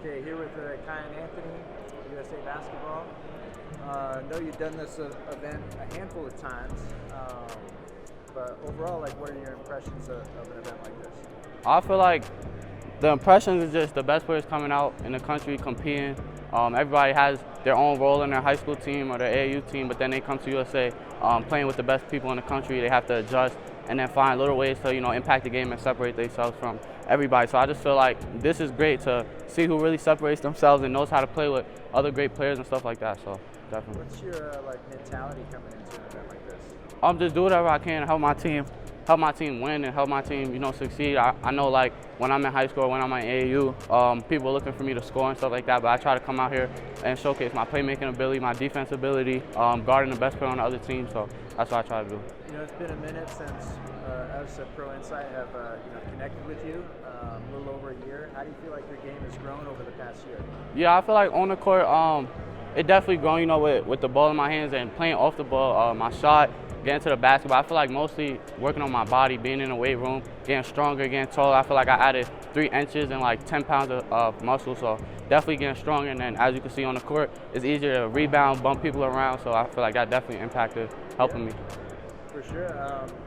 Okay, here with Kiyan Anthony, USA Basketball. I know you've done this event a handful of times, but overall, like, what are your impressions of an event like this? I feel like the impressions is just the best players coming out in the country competing. Everybody has their own role in their high school team or their AAU team, but then they come to USA playing with the best people in the country. They have to adjust and then find little ways to impact the game and separate themselves from everybody. So I just feel like this is great to see who really separates themselves and knows how to play with other great players and stuff like that. So definitely. What's your mentality coming into an event like this? Just do whatever I can to help my team win and help my team, succeed. I know, like, when I'm in high school or when I'm in AAU, people are looking for me to score and stuff like that, but I try to come out here and showcase my playmaking ability, my defense ability, guarding the best player on the other team, so that's what I try to do. It's been a minute since us at Pro Insight have connected with you, a little over a year. How do you feel like your game has grown over the past year? Yeah, I feel like on the court, it definitely grown, with the ball in my hands and playing off the ball, my shot, getting to the basketball. I feel like mostly working on my body, being in the weight room, getting stronger, getting taller. I feel like I added 3 inches and like 10 pounds of muscle, so definitely getting stronger. And then as you can see on the court, it's easier to rebound, bump people around, so I feel like that definitely impacted helping me. For sure.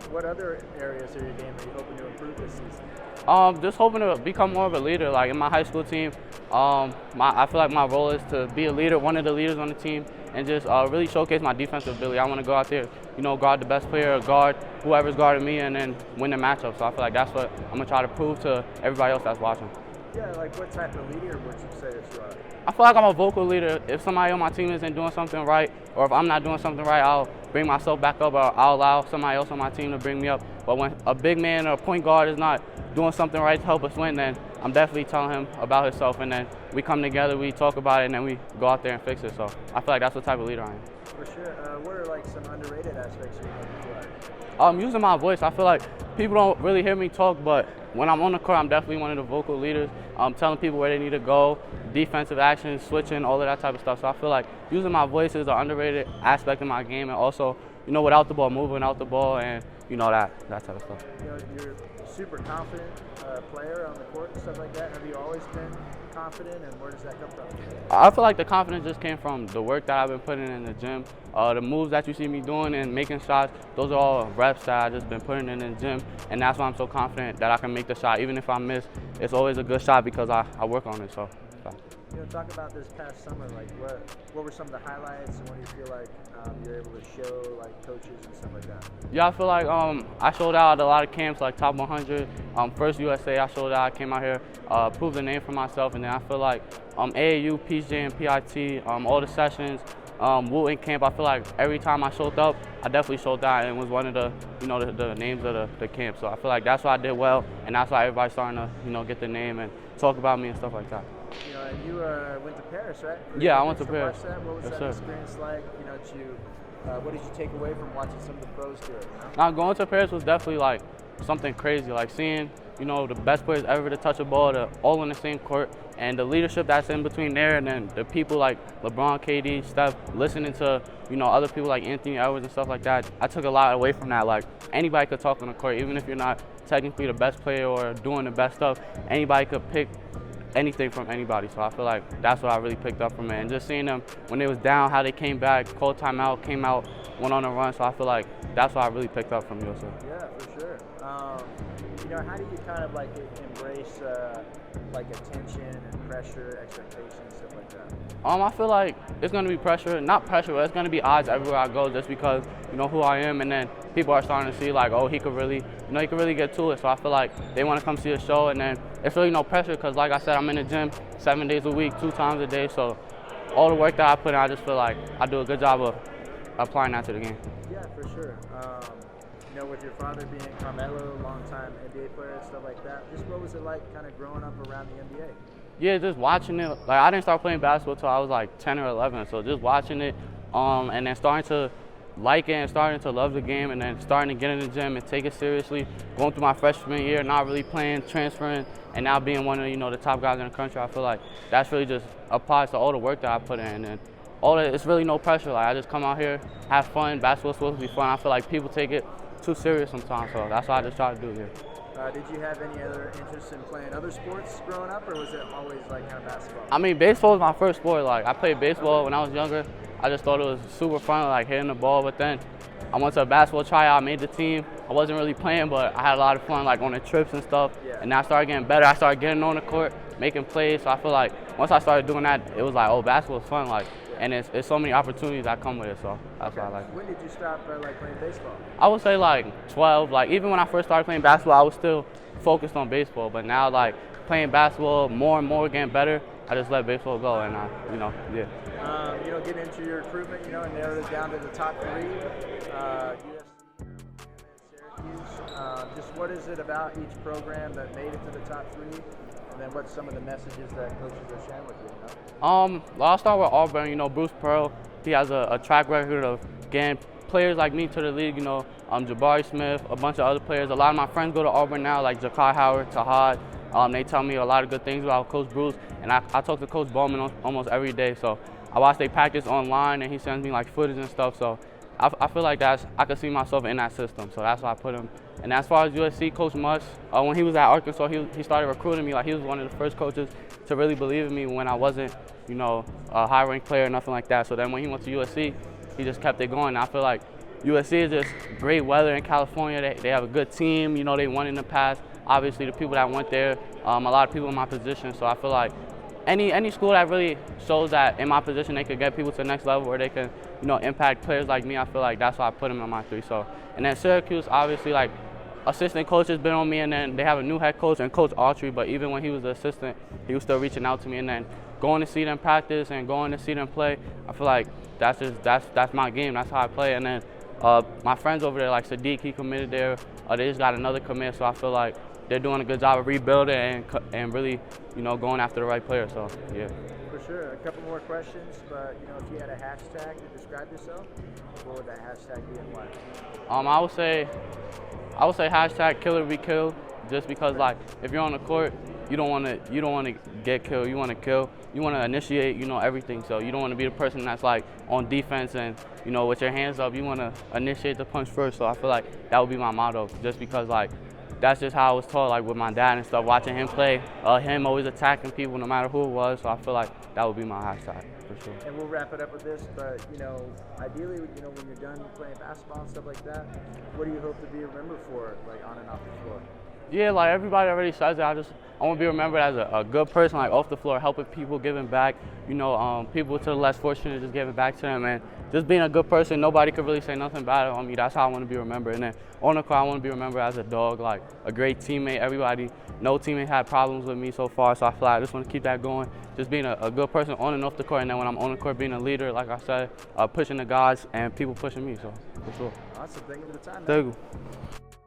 What other areas of your game are you hoping to improve this season? Just hoping to become more of a leader. Like in my high school team, I feel like my role is to be a leader, one of the leaders on the team, and just really showcase my defensive ability. I want to go out there, guard the best player, guard whoever's guarding me, and then win the matchup. So I feel like that's what I'm gonna try to prove to everybody else that's watching. Yeah, like what type of leader would you say that you are? I feel like I'm a vocal leader. If somebody on my team isn't doing something right, or if I'm not doing something right, I'll bring myself back up, or I'll allow somebody else on my team to bring me up. But when a big man or a point guard is not doing something right to help us win, then I'm definitely telling him about himself, and then we come together, we talk about it, and then we go out there and fix it. So I feel like that's the type of leader I am. For sure. What are like some underrated aspects of your game? Using my voice. I feel like people don't really hear me talk, but when I'm on the court, I'm definitely one of the vocal leaders. Telling people where they need to go, defensive actions, switching, all of that type of stuff. So I feel like using my voice is an underrated aspect of my game, and also, without the ball, moving out the ball, and that type of stuff. You're a super confident player on the court and stuff like that. Have you always been confident, and where does that come from? I feel like the confidence just came from the work that I've been putting in the gym. The moves that you see me doing and making shots, those are all reps that I've just been putting in the gym, and that's why I'm so confident that I can make the shot. Even if I miss, it's always a good shot because I work on it. So. Talk about this past summer. Like, what were some of the highlights, and what do you feel like you're able to show, like, coaches and stuff like that? Yeah, I feel like I showed out at a lot of camps, like Top 100, First USA. I showed out. I came out here, proved the name for myself, and then I feel like AAU, PJ, and PIT, all the sessions, Wu camp. I feel like every time I showed up, I definitely showed out, and was one of the the names of the camp. So I feel like that's why I did well, and that's why everybody's starting to get the name and talk about me and stuff like that. And you went to Paris, right? Yeah, I went to Paris. What was yes, that experience like? What did you take away from watching some of the pros do it? Now, going to Paris was definitely like something crazy, like seeing the best players ever to touch a ball, all on the same court, and the leadership that's in between there, and then the people like LeBron, KD, Steph, listening to other people like Anthony Edwards and stuff like that. I took a lot away from that. Like, anybody could talk on the court, even if you're not technically the best player or doing the best stuff. Anybody could pick anything from anybody. So I feel like that's what I really picked up from it, and just seeing them when they was down, how they came back, called timeout, came out, went on a run. So I feel like that's what I really picked up from USA. Yeah, for sure. How do you kind of like embrace like attention and pressure, expectations, stuff like that? I feel like it's gonna be pressure, not pressure, but it's gonna be odds everywhere I go, just because who I am, and then people are starting to see like, oh, he could really, he could really get to it. So I feel like they want to come see the show, and then it's really no pressure because, like I said, I'm in the gym 7 days a week, 2 times a day. So all the work that I put in, I just feel like I do a good job of applying that to the game. Yeah, for sure. With your father being Carmelo, longtime NBA player and stuff like that, just what was it like kind of growing up around the NBA? Yeah, just watching it. Like, I didn't start playing basketball until I was like 10 or 11, so just watching it, and then starting to like it and starting to love the game, and then starting to get in the gym and take it seriously, going through my freshman year, not really playing, transferring, and now being one of the top guys in the country. I feel like that's really just applies to all the work that I put in, and all that. It's really no pressure. Like, I just come out here, have fun. Basketball's supposed to be fun. I feel like people take it too serious sometimes, so that's what I just try to do here. Did you have any other interest in playing other sports growing up, or was it always like kind of basketball? I mean, baseball was my first sport. Like, I played baseball when I was younger. I just thought it was super fun, like hitting the ball. But then I went to a basketball tryout, I made the team. I wasn't really playing, but I had a lot of fun, like on the trips and stuff. Yeah. And then I started getting better. I started getting on the court, making plays. So I feel like once I started doing that, it was like, oh, basketball is fun. Like, and it's so many opportunities that come with it. So that's why I like it. When did you stop like playing baseball? I would say like 12. Like, even when I first started playing basketball, I was still focused on baseball. But now, like, playing basketball more and more, getting better, I just let baseball go, and yeah. Getting into your recruitment, and narrowed it down to the top 3, USC, Syracuse. Just what is it about each program that made it to the top 3, and then what's some of the messages that coaches are sharing with you? Well, I'll start with Auburn. Bruce Pearl, he has a track record of getting players like me to the league. Jabari Smith, a bunch of other players. A lot of my friends go to Auburn now, like Jakai Howard, Tahad. They tell me a lot of good things about Coach Bruce, and I talk to Coach Bowman almost every day. So I watch they practice online, and he sends me like footage and stuff. So I feel like I could see myself in that system. So that's why I put him. And as far as USC, Coach Musk, when he was at Arkansas, he started recruiting me. Like, he was one of the first coaches to really believe in me when I wasn't, a high-ranked player or nothing like that. So then when he went to USC, he just kept it going. And I feel like USC is just great weather in California. They have a good team. They won in the past. Obviously, the people that went there, a lot of people in my position. So I feel like any school that really shows that in my position they could get people to the next level, or they can, impact players like me, I feel like that's why I put them in my 3. So, and then Syracuse, obviously, like, assistant coach has been on me, and then they have a new head coach and Coach Autry. But even when he was the assistant, he was still reaching out to me, and then going to see them practice and going to see them play, I feel like that's my game. That's how I play. And then my friends over there, like Sadiq, he committed there. They just got another commit, so I feel like they're doing a good job of rebuilding and really, going after the right player. So yeah. For sure. A couple more questions, but if you had a hashtag to describe yourself, what would that hashtag be and why? I would say hashtag killer be killed, just because, like, if you're on the court, you don't want to get killed. You want to kill. You want to initiate, everything. So you don't want to be the person that's like on defense and with your hands up. You want to initiate the punch first. So I feel like that would be my motto, just because, like, that's just how I was taught, like with my dad and stuff, watching him play, him always attacking people no matter who it was. So I feel like that would be my hashtag for sure. And we'll wrap it up with this, but ideally, when you're done playing basketball and stuff like that, what do you hope to be remembered for, like on and off the floor? Yeah, like everybody already says it. I want to be remembered as a good person, like off the floor, helping people, giving back. People to the less fortunate, just giving back to them, and just being a good person. Nobody could really say nothing bad on me. That's how I want to be remembered. And then on the court, I want to be remembered as a dog, like a great teammate. No teammate had problems with me so far, so I feel like I just want to keep that going. Just being a good person on and off the court, and then when I'm on the court, being a leader, like I said, pushing the guys and people pushing me. So for sure. Awesome. Thank you for the time, man. Thank you.